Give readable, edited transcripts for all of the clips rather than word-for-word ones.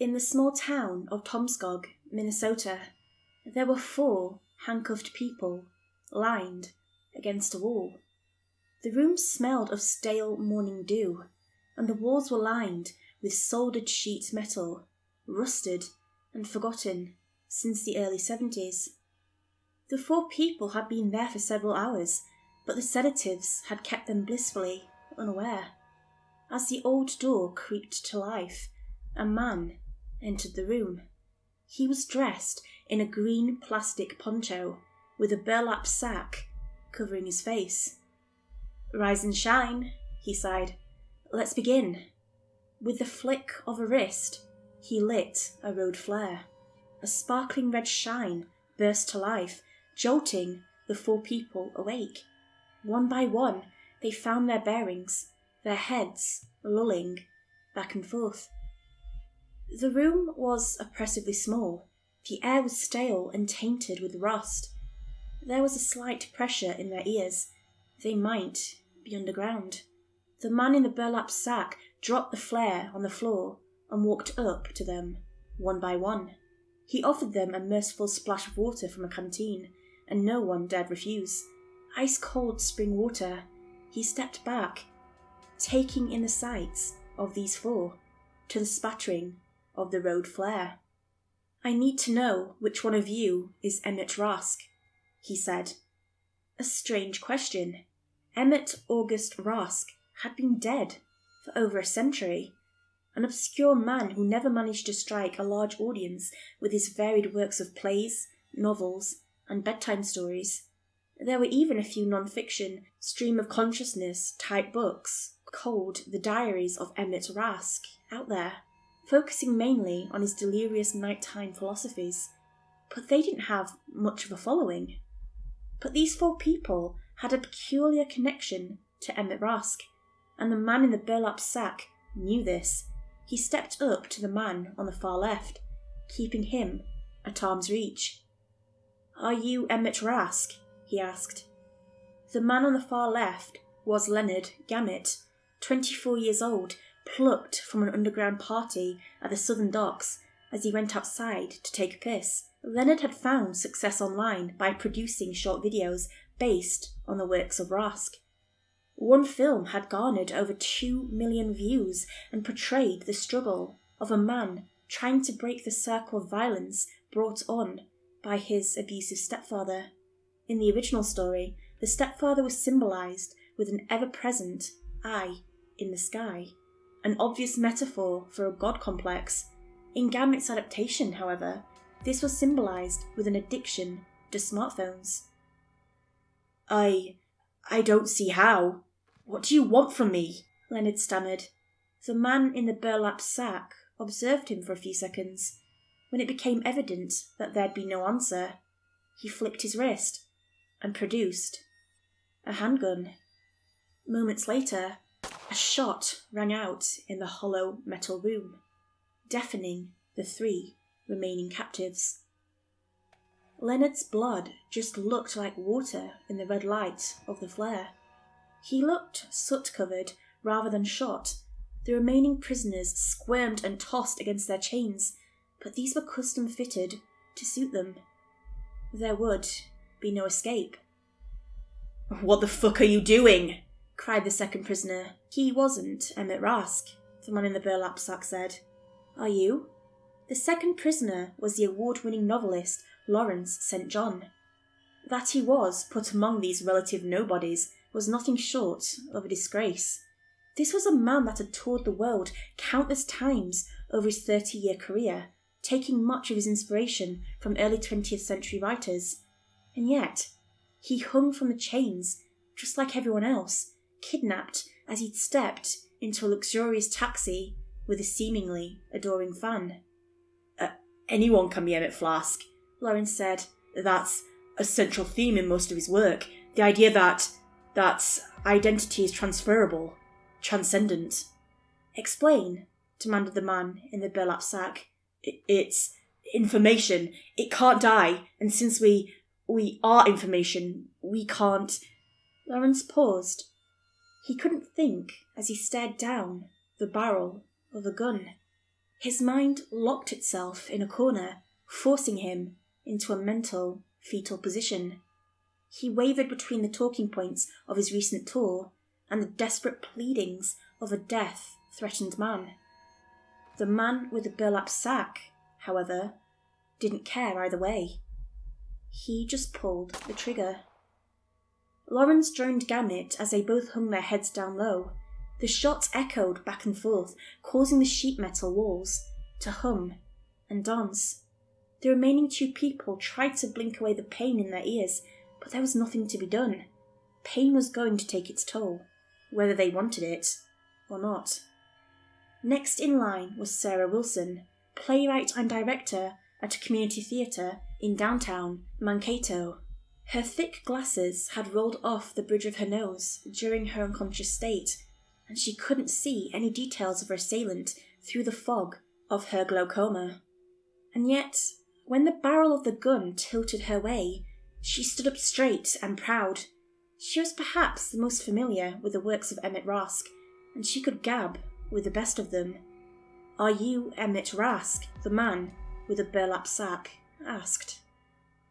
In the small town of Tomskog, Minnesota, there were 4 handcuffed people lined against a wall. The room smelled of stale morning dew, and the walls were lined with soldered sheet metal, rusted and forgotten since the early 70s. The 4 people had been there for several hours, but the sedatives had kept them blissfully unaware. As the old door creaked to life, a man entered the room. He was dressed in a green plastic poncho with a burlap sack covering his face. "Rise and shine," he sighed. "Let's begin." With the flick of a wrist, he lit a road flare. A sparkling red shine burst to life, jolting the 4 people awake. One by one, they found their bearings, their heads lolling back and forth. The room was oppressively small. The air was stale and tainted with rust. There was a slight pressure in their ears. They might be underground. The man in the burlap sack dropped the flare on the floor and walked up to them, one by one. He offered them a merciful splash of water from a canteen, and no one dared refuse. Ice-cold spring water. He stepped back, taking in the sights of these 4, to the spattering of the road flare. "I need to know which one of you is Emmett Rask," he said. A strange question. Emmett August Rask had been dead for over a century, an obscure man who never managed to strike a large audience with his varied works of plays, novels, and bedtime stories. There were even a few non-fiction, stream-of-consciousness type books called The Diaries of Emmett Rask out there, focusing mainly on his delirious nighttime philosophies, but they didn't have much of a following. But these 4 people had a peculiar connection to Emmett Rask, and the man in the burlap sack knew this. He stepped up to the man on the far left, keeping him at arm's reach. "Are you Emmett Rask?" he asked. The man on the far left was Leonard Gamut, 24 years old, plucked from an underground party at the southern docks as he went outside to take a piss. Leonard had found success online by producing short videos based on the works of Rask. One film had garnered over 2 million views and portrayed the struggle of a man trying to break the circle of violence brought on by his abusive stepfather. In the original story, the stepfather was symbolised with an ever-present eye in the sky, an obvious metaphor for a god complex. In Gamut's adaptation, however, this was symbolised with an addiction to smartphones. I don't see how. What do you want from me?" Leonard stammered. The man in the burlap sack observed him for a few seconds. When it became evident that there'd be no answer, he flicked his wrist and produced a handgun. Moments later, a shot rang out in the hollow metal room, deafening the 3 remaining captives. Leonard's blood just looked like water in the red light of the flare. He looked soot-covered rather than shot. The remaining prisoners squirmed and tossed against their chains, but these were custom-fitted to suit them. There would be no escape. "What the fuck are you doing?" cried the second prisoner. "He wasn't Emmett Rask," the man in the burlap sack said. "Are you?" The second prisoner was the award-winning novelist Lawrence St. John. That he was put among these relative nobodies was nothing short of a disgrace. This was a man that had toured the world countless times over his 30-year career, taking much of his inspiration from early 20th century writers. And yet, he hung from the chains, just like everyone else, kidnapped as he'd stepped into a luxurious taxi with a seemingly adoring fan. "Anyone can be Emmett Rask," Lawrence said. "That's a central theme in most of his work. The idea that identity is transferable, transcendent." "Explain," demanded the man in the burlap sack. It's information. It can't die, and since we are information, we can't..." Lawrence paused. He couldn't think as he stared down the barrel of a gun. His mind locked itself in a corner, forcing him into a mental, fetal position. He wavered between the talking points of his recent tour and the desperate pleadings of a death-threatened man. The man with the burlap sack, however, didn't care either way. He just pulled the trigger. Lawrence droned gamut as they both hung their heads down low. The shots echoed back and forth, causing the sheet metal walls to hum and dance. The remaining two people tried to blink away the pain in their ears, but there was nothing to be done. Pain was going to take its toll, whether they wanted it or not. Next in line was Sarah Wilson, playwright and director at a community theatre in downtown Mankato. Her thick glasses had rolled off the bridge of her nose during her unconscious state, and she couldn't see any details of her assailant through the fog of her glaucoma. And yet, when the barrel of the gun tilted her way, she stood up straight and proud. She was perhaps the most familiar with the works of Emmett Rask, and she could gab with the best of them. "Are you Emmett Rask, the man with a burlap sack?" asked.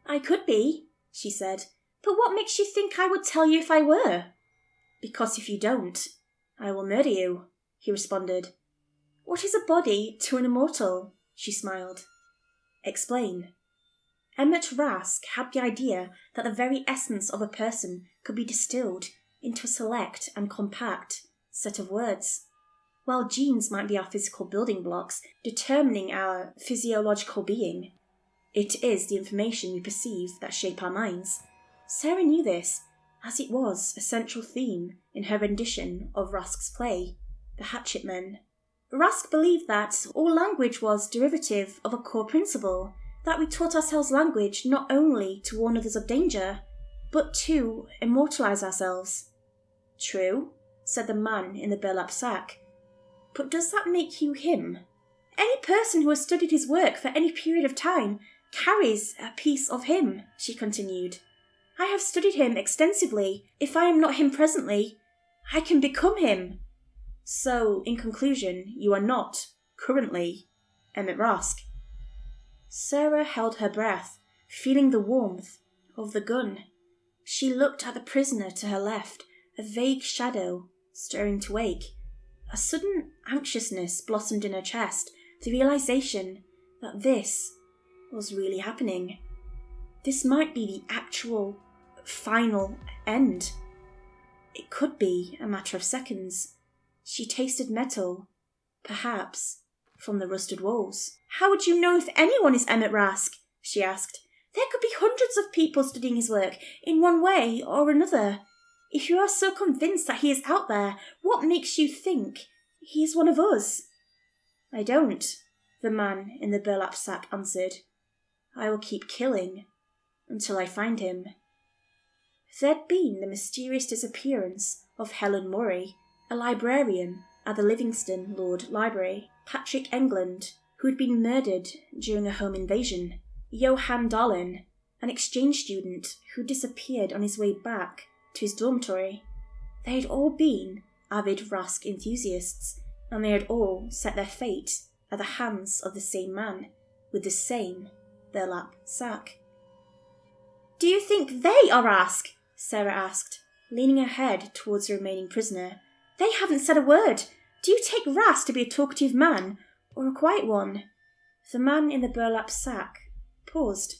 "I could be," she said, "but what makes you think I would tell you if I were?" "Because if you don't, I will murder you," he responded. "What is a body to an immortal?" she smiled. "Explain." Emmett Rask had the idea that the very essence of a person could be distilled into a select and compact set of words. While genes might be our physical building blocks determining our physiological being, it is the information we perceive that shape our minds. Sarah knew this, as it was a central theme in her rendition of Rask's play, The Hatchet Men. Rask believed that all language was derivative of a core principle, that we taught ourselves language not only to warn others of danger, but to immortalize ourselves. "True," said the man in the burlap sack. "But does that make you him?" "Any person who has studied his work for any period of time carries a piece of him," she continued. "I have studied him extensively. If I am not him presently, I can become him." "So, in conclusion, you are not, currently, Emmett Rask." Sarah held her breath, feeling the warmth of the gun. She looked at the prisoner to her left, a vague shadow stirring to wake. A sudden anxiousness blossomed in her chest, the realization that this was really happening. This might be the actual, final end. It could be a matter of seconds. She tasted metal, perhaps from the rusted walls. "How would you know if anyone is Emmett Rask?" she asked. "There could be hundreds of people studying his work in one way or another. If you are so convinced that he is out there, what makes you think he is one of us?" "I don't," the man in the burlap sack answered. "I will keep killing until I find him." There'd been the mysterious disappearance of Helen Murray, a librarian at the Livingston Lord Library, Patrick England, who had been murdered during a home invasion, Johann Dahlin, an exchange student who disappeared on his way back to his dormitory. They had all been avid Rask enthusiasts, and they had all set their fate at the hands of the same man, with the same burlap sack. "Do you think they are Rask?" Sarah asked, leaning her head towards the remaining prisoner. "They haven't said a word. Do you take Rask to be a talkative man, or a quiet one?" The man in the burlap sack paused.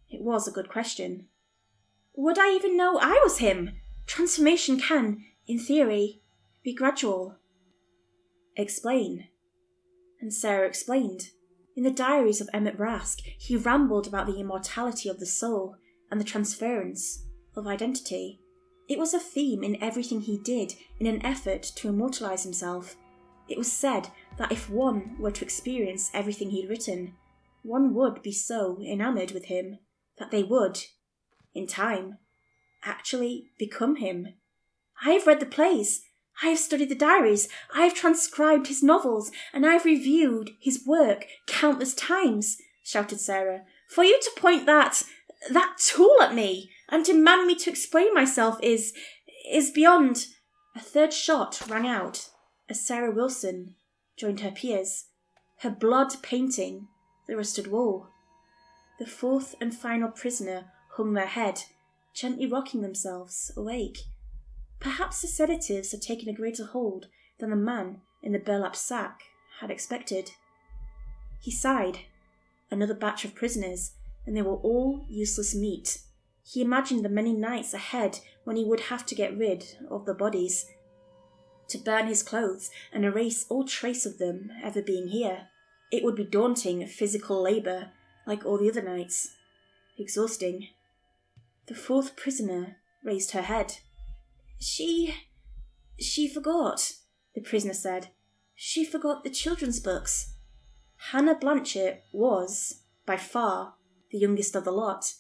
It was a good question. "Would I even know I was him? Transformation can, in theory, be gradual." "Explain." And Sarah explained. In the diaries of Emmett Rask, he rambled about the immortality of the soul and the transference of identity. It was a theme in everything he did in an effort to immortalize himself. It was said that if one were to experience everything he'd written, one would be so enamored with him that they would, in time, actually become him. "I have read the plays, I have studied the diaries, I have transcribed his novels, and I have reviewed his work countless times," shouted Sarah. "For you to point that tool at me and demand me to explain myself is beyond." A third shot rang out as Sarah Wilson joined her peers. her blood painting the rusted wall. The fourth and final prisoner hung their head, gently rocking themselves awake. Perhaps the sedatives had taken a greater hold than the man in the burlap sack had expected. He sighed. Another batch of prisoners, and they were all useless meat. He imagined the many nights ahead when he would have to get rid of the bodies, to burn his clothes and erase all trace of them ever being here. It would be daunting physical labour, like all the other nights. Exhausting. The fourth prisoner raised her head. She forgot, the prisoner said. She forgot the children's books. Hannah Blanchett was, by far, the youngest of the lot.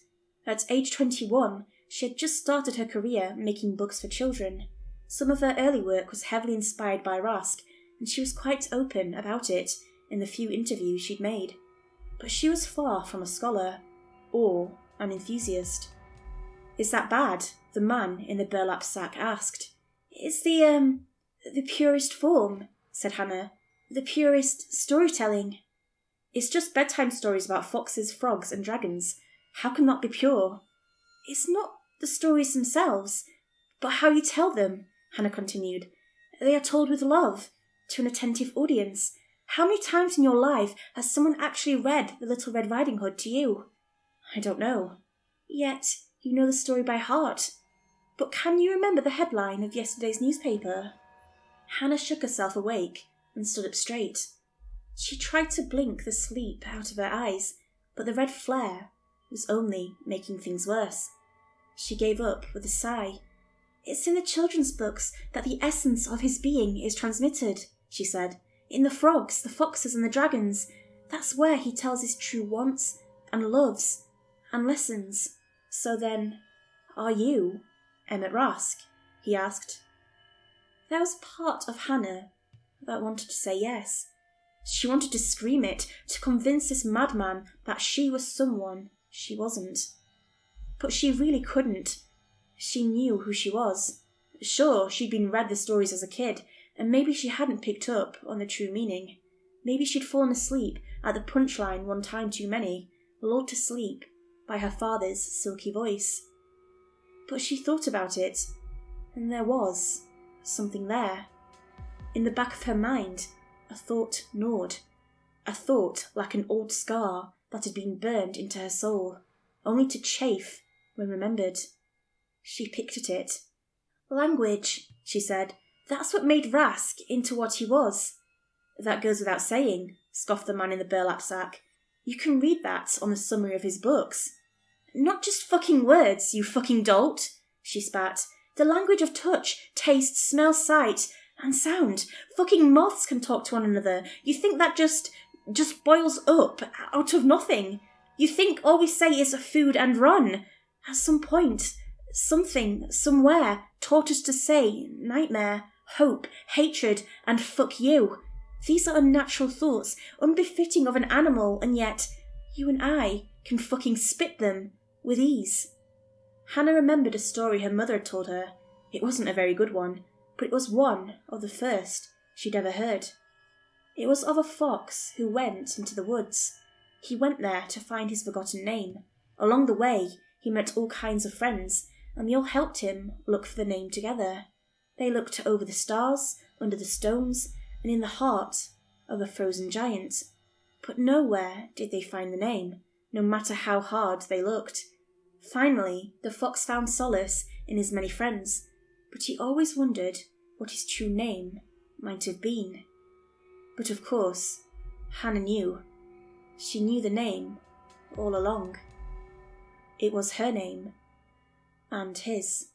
At age 21, she had just started her career making books for children. Some of her early work was heavily inspired by Rask, and she was quite open about it in the few interviews she'd made. But she was far from a scholar, or an enthusiast. "Is that bad?" the man in the burlap sack asked. "It's the purest form," said Hannah. "The purest storytelling." "It's just bedtime stories about foxes, frogs, and dragons. How can that be pure?" "It's not the stories themselves, but how you tell them," Hannah continued. "They are told with love, to an attentive audience. How many times in your life has someone actually read The Little Red Riding Hood to you?" "I don't know." "Yet you know the story by heart. But can you remember the headline of yesterday's newspaper?" Hannah shook herself awake and stood up straight. She tried to blink the sleep out of her eyes, but the red flare was only making things worse. She gave up with a sigh. "It's in the children's books that the essence of his being is transmitted," she said. "In the frogs, the foxes, and the dragons. That's where he tells his true wants, and loves, and lessons." "So then, are you Emmett Rask?" he asked. There was part of Hannah that wanted to say yes. She wanted to scream it, to convince this madman that she was someone she wasn't. But she really couldn't. She knew who she was. Sure, she'd been read the stories as a kid, and maybe she hadn't picked up on the true meaning. Maybe she'd fallen asleep at the punchline one time too many, lulled to sleep by her father's silky voice. But she thought about it, and there was something there. In the back of her mind, a thought gnawed. A thought like an old scar that had been burned into her soul, only to chafe when remembered. She picked at it. "Language," she said. "That's what made Rask into what he was." "That goes without saying," scoffed the man in the burlap sack. "You can read that on the summary of his books." "Not just fucking words, you fucking dolt," she spat. "The language of touch, taste, smell, sight, and sound. Fucking moths can talk to one another. You think that just boils up out of nothing? You think all we say is food and run? At some point, something, somewhere, taught us to say nightmare, hope, hatred, and fuck you. These are unnatural thoughts, unbefitting of an animal, and yet you and I can fucking spit them with ease." Hannah remembered a story her mother had told her. It wasn't a very good one, but it was one of the first she'd ever heard. It was of a fox who went into the woods. He went there to find his forgotten name. Along the way, he met all kinds of friends, and they all helped him look for the name together. They looked over the stars, under the stones, and in the heart of a frozen giant. But nowhere did they find the name, no matter how hard they looked. Finally, the fox found solace in his many friends, but he always wondered what his true name might have been. But of course, Hannah knew. She knew the name all along. It was her name, and his.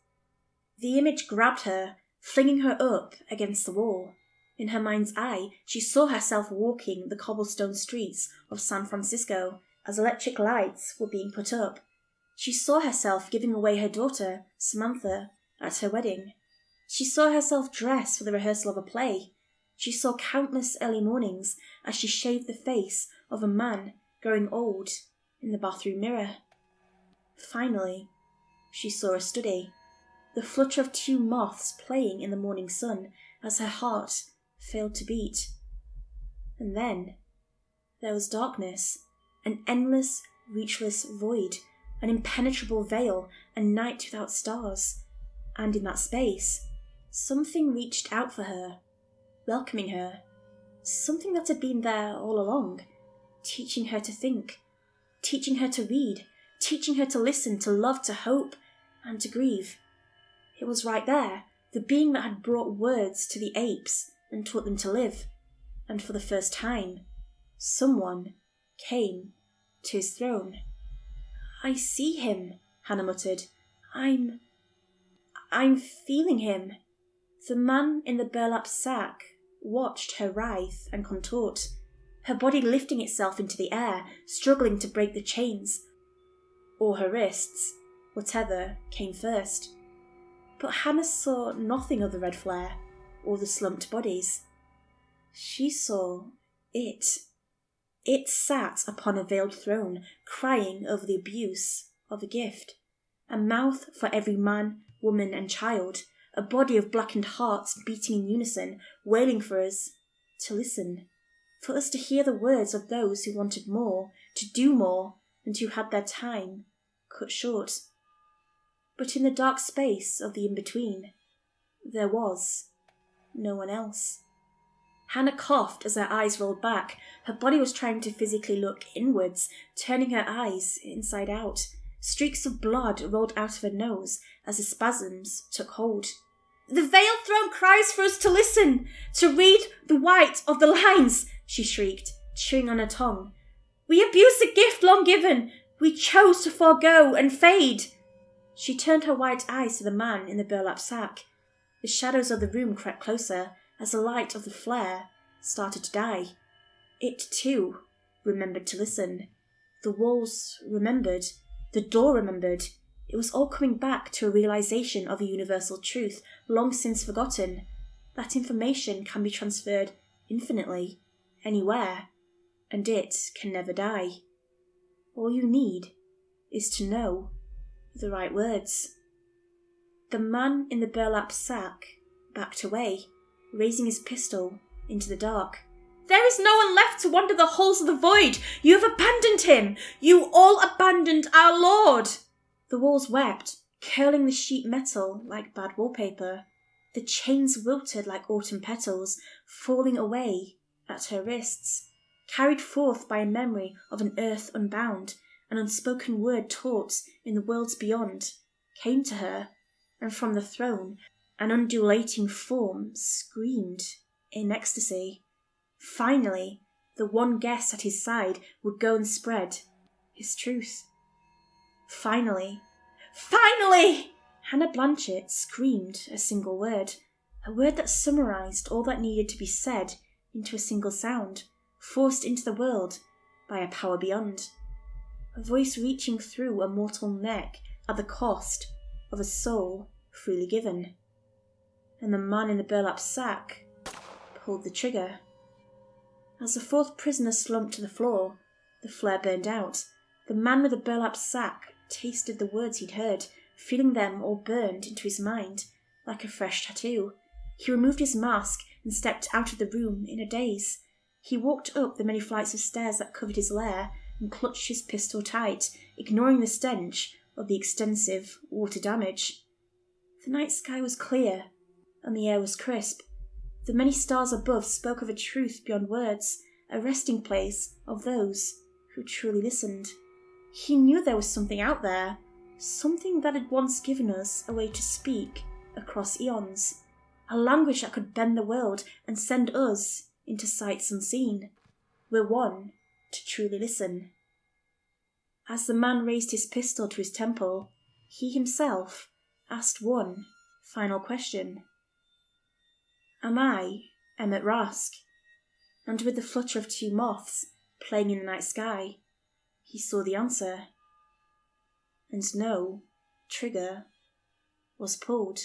The image grabbed her, flinging her up against the wall. In her mind's eye, she saw herself walking the cobblestone streets of San Francisco as electric lights were being put up. She saw herself giving away her daughter, Samantha, at her wedding. She saw herself dressed for the rehearsal of a play. She saw countless early mornings as she shaved the face of a man growing old in the bathroom mirror. Finally, she saw a study, the flutter of 2 moths playing in the morning sun as her heart failed to beat. And then There was darkness, an endless, reachless void, an impenetrable veil, a night without stars. And in that space, something reached out for her, welcoming her. Something that had been there all along, teaching her to think, teaching her to read, teaching her to listen, to love, to hope, and to grieve. It was right there, the being that had brought words to the apes and taught them to live. And for the first time, someone came to his throne. "I see him," Hannah muttered. I'm feeling him." The man in the burlap sack watched her writhe and contort, her body lifting itself into the air, struggling to break the chains, or her wrists, whatever came first. But Hannah saw nothing of the red flare or the slumped bodies. She saw it. It sat upon a veiled throne, crying over the abuse of a gift. A mouth for every man, woman, and child, a body of blackened hearts beating in unison, wailing for us to listen, for us to hear the words of those who wanted more, to do more, and who had their time cut short. But in the dark space of the in-between, there was no one else. Hannah coughed as her eyes rolled back. Her body was trying to physically look inwards, turning her eyes inside out. Streaks of blood rolled out of her nose as the spasms took hold. "The veiled throne cries for us to listen, to read the white of the lines," she shrieked, chewing on her tongue. "We abuse the gift long given. We chose to forego and fade." She turned her white eyes to the man in the burlap sack. The shadows of the room crept closer as the light of the flare started to die. It, too, remembered to listen. The walls remembered. The door remembered. It was all coming back to a realization of a universal truth, long since forgotten. That information can be transferred infinitely, anywhere, and it can never die. All you need is to know the right words. The man in the burlap sack backed away, raising his pistol into the dark. "There is no one left to wander the halls of the void. You have abandoned him. You all abandoned our Lord." The walls wept, curling the sheet metal like bad wallpaper. The chains wilted like autumn petals, falling away at her wrists, carried forth by a memory of an earth unbound, an unspoken word taught in the worlds beyond, came to her, and from the throne an undulating form screamed in ecstasy. Finally, the one guest at his side would go and spread his truth. Finally! Hannah Blanchett screamed a single word, a word that summarized all that needed to be said into a single sound, forced into the world by a power beyond. A voice reaching through a mortal neck at the cost of a soul freely given. And the man in the burlap sack pulled the trigger. As the fourth prisoner slumped to the floor, the flare burned out. The man with the burlap sack tasted the words he'd heard, feeling them all burned into his mind like a fresh tattoo. He removed his mask and stepped out of the room in a daze. He walked up the many flights of stairs that covered his lair and clutched his pistol tight, ignoring the stench of the extensive water damage. The night sky was clear, and the air was crisp. The many stars above spoke of a truth beyond words, a resting place of those who truly listened. He knew there was something out there, something that had once given us a way to speak across eons, a language that could bend the world and send us into sights unseen. We're one to truly listen. As the man raised his pistol to his temple, he himself asked one final question. Am I Emmett Rask? And with the flutter of two moths playing in the night sky, he saw the answer. And no trigger was pulled.